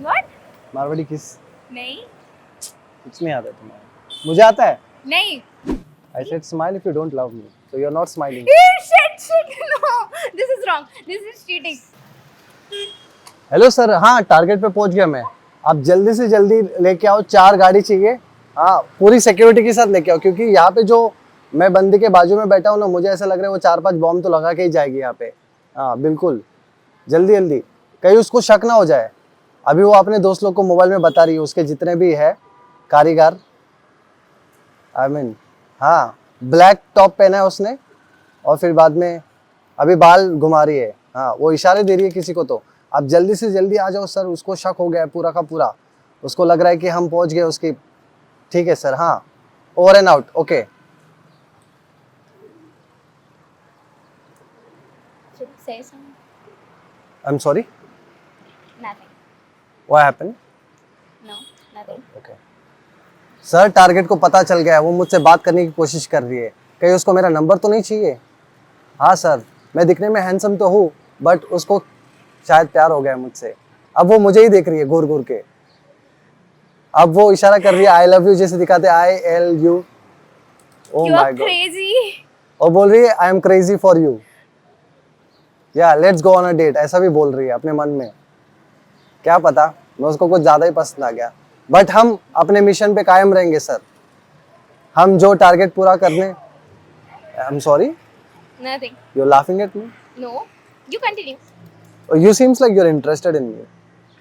What? Marwari किस? नहीं. कुछ नहीं आता तुम्हें. मुझे आता है. नहीं. I said smile if you don't love me. So you're not smiling. Shit. No. This is wrong. This is cheating. Hello sir, हाँ टारगेट पे पहुंच गया मैं. आप जल्दी से जल्दी लेके आओ, 4 गाड़ी चाहिए. हाँ पूरी सिक्योरिटी के साथ लेके आओ, क्योंकि यहाँ पे जो मैं बंदी के बाजू में बैठा हूँ ना, मुझे ऐसा लग रहा है वो 4-5 बॉम्ब तो लगा के ही जाएगी यहाँ पे. हाँ बिल्कुल, जल्दी जल्दी, कहीं उसको शक ना हो जाए. अभी वो अपने दोस्त लोग को मोबाइल में बता रही है, उसके जितने भी है कारीगर. आई मीन हाँ, ब्लैक टॉप पहना है उसने, और फिर बाद में अभी बाल घुमा रही है. हाँ वो इशारे दे रही है किसी को. तो आप जल्दी से जल्दी आ जाओ सर, उसको शक हो गया है पूरा का पूरा. उसको लग रहा है कि हम पहुंच गए उसकी. ठीक है सर, हाँ over and out. Okay. Should I say something? I am sorry. Nothing. What happened? No. Nothing. Okay sir, target को पता चल गया है, वो मुझसे बात करने की कोशिश कर रही है. कहीं उसको मेरा नंबर तो नहीं चाहिए? हाँ सर, मैं दिखने में हैंडसम तो हूँ, बट उसको शायद प्यार हो गया है मुझसे. अब वो मुझे ही देख रही है घूर घूर के. अब वो इशारा कर रही है आई लव यू, जैसे दिखाते ILU. Oh You my are god. crazy. और बोल रही है I am crazy for you. या let's go on a date, ऐसा भी बोल रही है अपने मन में. क्या पता, मैं उसको कुछ ज्यादा ही पसंद आ गया. बट हम अपने मिशन पे कायम रहेंगे सर. हम जो टारगेट पूरा करने. I am sorry. Nothing. You are laughing at me. No. You continue. You seems like you are interested in me.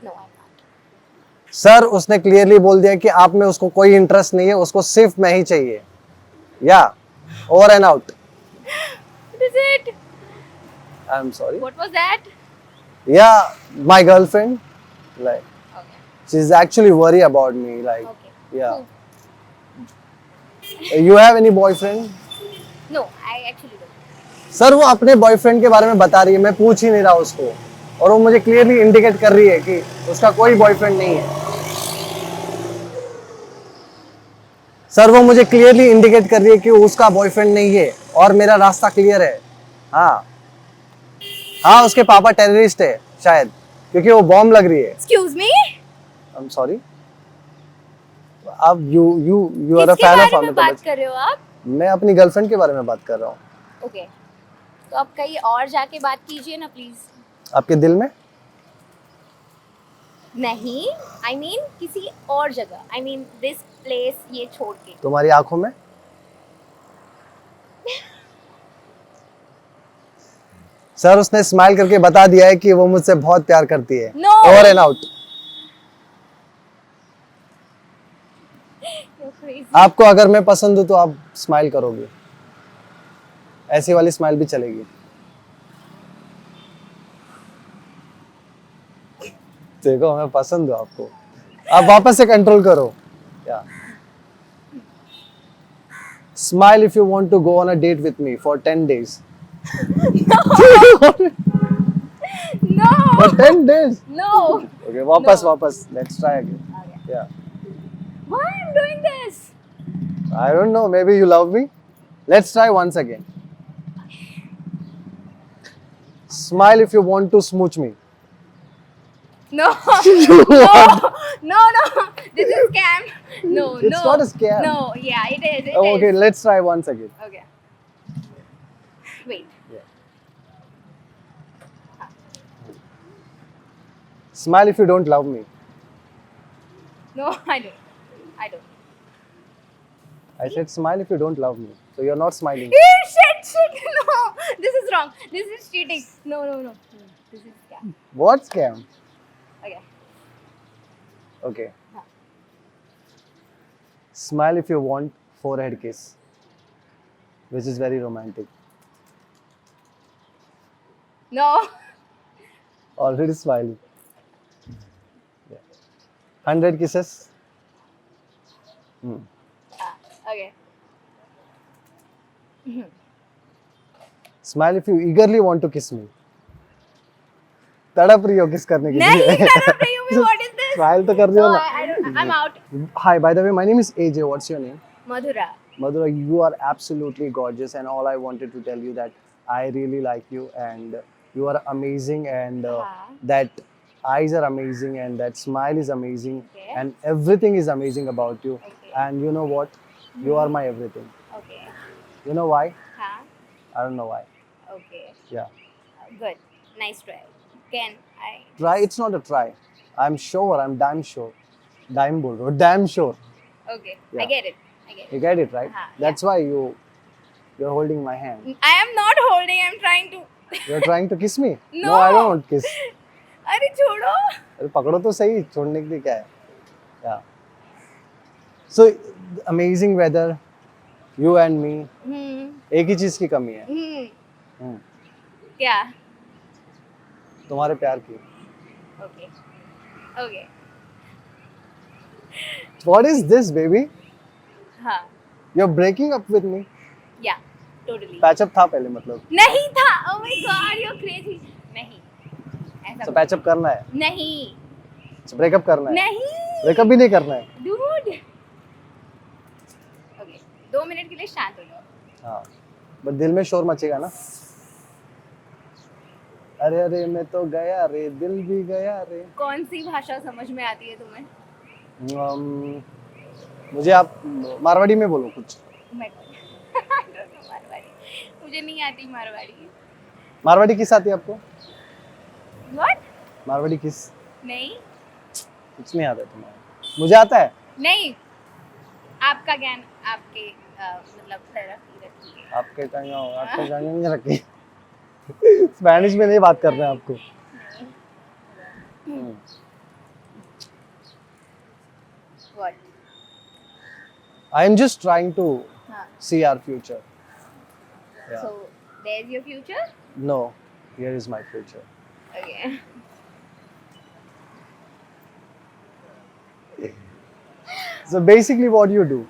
No, I'm not. Sir उसने क्लियरली बोल दिया कि आप में उसको कोई इंटरेस्ट नहीं है, उसको सिर्फ मैं ही चाहिए. या over and out. What is it? I am sorry. What was that? या my girlfriend, like Okay. She is actually worry about me, like. Okay. या Cool. You have any boyfriend? No, I actually don't. Sir वो अपने boyfriend के बारे में बता रही है, मैं पूछ ही नहीं रहा उसको. और वो मुझे क्लियरली इंडिकेट कर रही है कि उसका कोई बॉयफ्रेंड नहीं है. सर वो मुझे क्लियरली इंडिकेट कर रही है कि उसका बॉयफ्रेंड नहीं है, और मेरा रास्ता क्लियर है. हाँ हाँ, उसके पापा टेररिस्ट है शायद, क्योंकि वो बॉम्ब लग रही है. Excuse me? I am sorry. अब यू आर अ किसके फैन बारे ऑफ में बात कर रहे हो आप? मैं अपनी गर्लफ्रेंड के बारे में बात कर रहा हूँ. Okay. तो आप कहीं और जाके बात कीजिए ना प्लीज. आपके दिल में? नहीं, I mean किसी और जगह. I mean this place, ये छोड़ के. तुम्हारी आंखों में? सर उसने स्माइल करके बता दिया है कि वो मुझसे बहुत प्यार करती है. No. Over and out. You're crazy. आपको अगर मैं पसंद हूं तो आप स्माइल करोगे. ऐसी वाली स्माइल भी चलेगी. देखो मैं पसंद हूं आपको. आप वापस से कंट्रोल करो. या smile if you want to go on a date with me for 10 days. No. For 10 days. No. Okay, वापस No. वापस. Let's try again. Okay. Yeah. Why I'm doing this? I don't know. Maybe you love me. Let's try once again. Smile if you want to smooch me. No. No. This is scam. No. It's no. not a scam. No. Yeah, it is. It Oh, okay, is. let's try once again. Okay. Wait. Smile if you don't love me. No, I don't. I said smile if you don't love me. So you're not smiling. Shit. No. This is wrong. This is cheating. No. This is scam. What scam? Okay. Okay. Huh. Smile if you want forehead kiss, which is very romantic. No. Already smiling. Yeah. 100 kisses. Okay. Smile if you eagerly want to kiss me. तड़प रही हो किस करने के लिए? नहीं तड़प रही हूँ मैं. What is this? Smile तो कर रही No, हो ना. I don't. I'm out. Hi, by the way, my name is AJ. What's your name? Madhura. Madhura, you are absolutely gorgeous, and all I wanted to tell you that I really like you, and you are amazing, and हाँ. that eyes are amazing and that smile is amazing Okay. and everything is amazing about you. Okay. And you know what? You are my everything. Okay. You know why? Huh? I don't know why. Okay. Yeah. Good. Nice try. Can I? Try, it's not a try. I'm sure, I'm damn sure. Damn bol raha hu, damn sure. Okay. Yeah. I get it. I get You it. get it, right? Yeah. That's why you're holding my hand. I am not holding. I'm trying to. You're trying to kiss me? No. I don't want kiss. अरे छोड़ो. अरे पकड़ो तो सही, छोड़ने के लिए क्या है? Yeah. So amazing weather, you and me. एक ही चीज की कमी है. क्या? तुम्हारे प्यार की. Okay. Okay. What is this, baby? हाँ. You're breaking up with me. Yeah. Totally. Patch up था पहले मतलब. नहीं था. Oh my God, you're crazy. नहीं. ऐसा. So patch up करना है. नहीं. So break up करना है. नहीं. Break up भी नहीं करना है. Dude. Okay. 2 मिनट के लिए शांत हो जाओ. हाँ. बट दिल में शोर मचेगा ना. अरे अरे मैं तो गया रे, दिल भी गया रे. कौन सी भाषा समझ में आती है तुम्हें? मुझे आप मारवाड़ी में बोलो कुछ. मैं मारवाड़ी. मुझे नहीं आती मारवाड़ी. मारवाड़ी किस आती है आपको? What? मारवाड़ी किस? नहीं. कुछ नहीं आता तुम्हारा. मुझे आता है. नहीं. आपका ज्ञान आपके मतलब रखिए. आपके जाने नहीं रखी. स्पेनिश में नहीं बात कर रहे हैं आपको. What? I am just trying to हाँ. see our future. Yeah. So there's your future? No, here is my future. Okay. So basically what you do?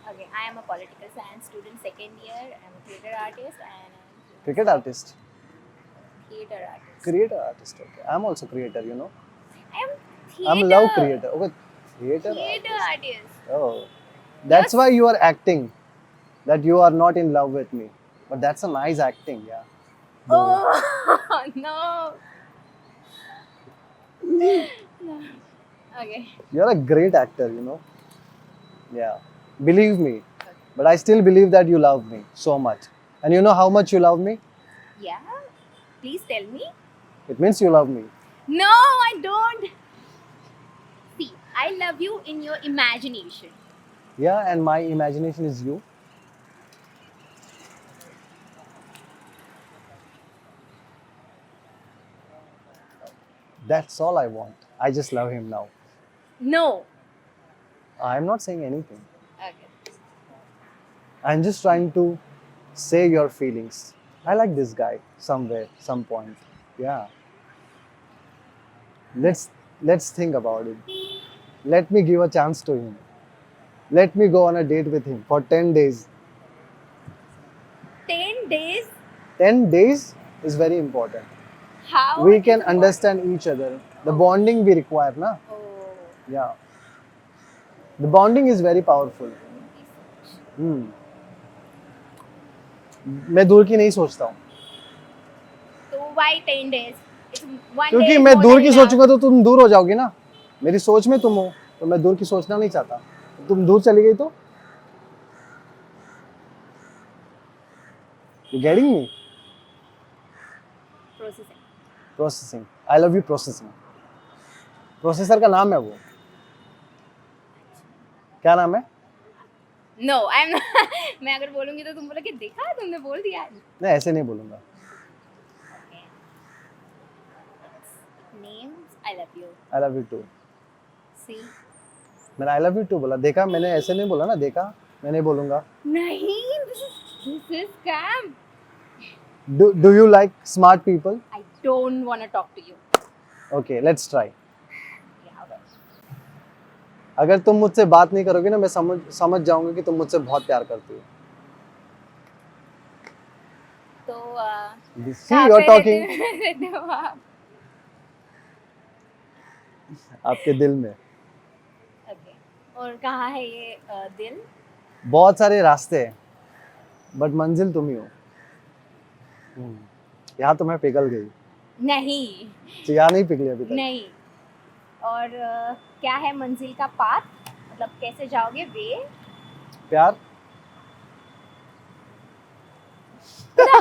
Okay, I am a political science student, second year. I'm a theater artist and Cricket artist. theater artist. Creator artist. Okay. I'm also creator, you know. I am I'm love creator. Okay. Theater Theater artist. artist. Oh. That's why you are acting. That you are not in love with me. But that's a nice acting, yeah. Oh no. No. Okay. You're a great actor, you know. Yeah. Believe me. But I still believe that you love me so much. And you know how much you love me? Yeah. Please tell me. It means you love me. No, I don't. See, I love you in your imagination. Yeah, and my imagination is you. That's all I want. I just love him now. No. I'm not saying anything. Okay. I'm just trying to say your feelings. I like this guy somewhere, some point. Yeah. Let's think about it. Let me give a chance to him. Let me go on a date with him for 10 days. 10 days? 10 days is very important. How? We can understand each other. The bonding we require, na? Oh. Yeah. The bonding is very powerful. मैं दूर की नहीं सोचता हूँ. So why 10 days? It's one क्योंकि day is मैं more दूर than की enough. सोचूंगा तो तुम दूर हो जाओगी ना. मेरी सोच में तुम हो तो मैं दूर की सोचना नहीं चाहता. तुम दूर चली गई तो You getting me? Processing. Processing. I love you processing. Processor का नाम है वो. क्या नाम है? No, I'm not. मैं अगर बोलूंगी तो तुम बोलोगे देखा तुमने बोल दिया. नहीं ऐसे नहीं बोलूंगा. Okay. Names. I love you. I love you too. See. मैंने I love you too बोला. देखा मैंने ऐसे नहीं बोला ना. देखा मैं नहीं बोलूंगा. नहीं. This is scam. Do you like smart people? I don't want to talk to you. Okay, let's try. Yeah. Okay. अगर तुम मुझसे बात नहीं करोगे ना मैं समझ जाऊंगा कि तुम मुझसे बहुत प्यार करती हो. तो See, you're talking. रहते हो आप? आपके दिल में. Okay. और कहाँ है ये दिल? बहुत सारे रास्ते हैं बट मंजिल तुम ही हो. यहाँ तो मैं पिघल गई. नहीं तो यहाँ नहीं पिघली अभी तक? नहीं। और क्या है मंजिल का पाथ, मतलब कैसे जाओगे वे? प्यार?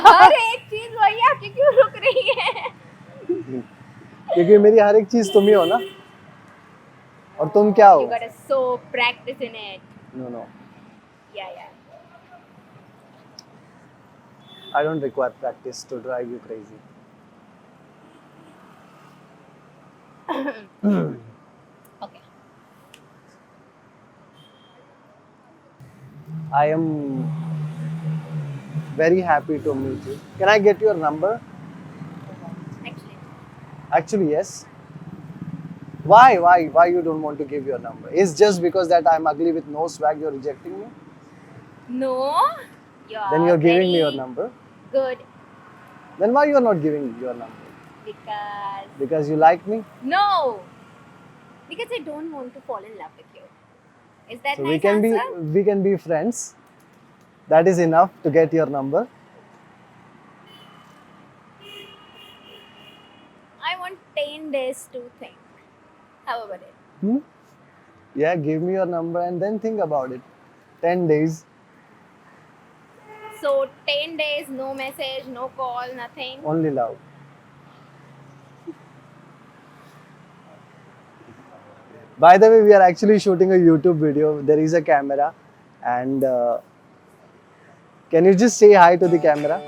हर एक चीज वही आपकी क्यों रुक रही है? क्योंकि मेरी हर एक चीज तुम ही हो ना, और तुम क्या हो? You gotta so practice in it. No no, Yeah. I don't require practice to drive you crazy. Okay. I am very happy to meet you. Can I get your number? Actually, Actually, yes. Why you don't want to give your number? Is just because that I'm ugly with no swag you're rejecting me? no. You're Then you're giving me your very number. good Then why you're not giving your number? because Because you like me? no, because I don't want to fall in love with you. Is that So nice answer? we can be friends. That is enough to get your number. I want 10 days to think. How about it? Hmm? Yeah, give me your number and then think about it. 10 days, So 10 days, no message, no call, nothing. only love. By the way, we are actually shooting a YouTube video. There is a camera, and can you just say hi to the camera?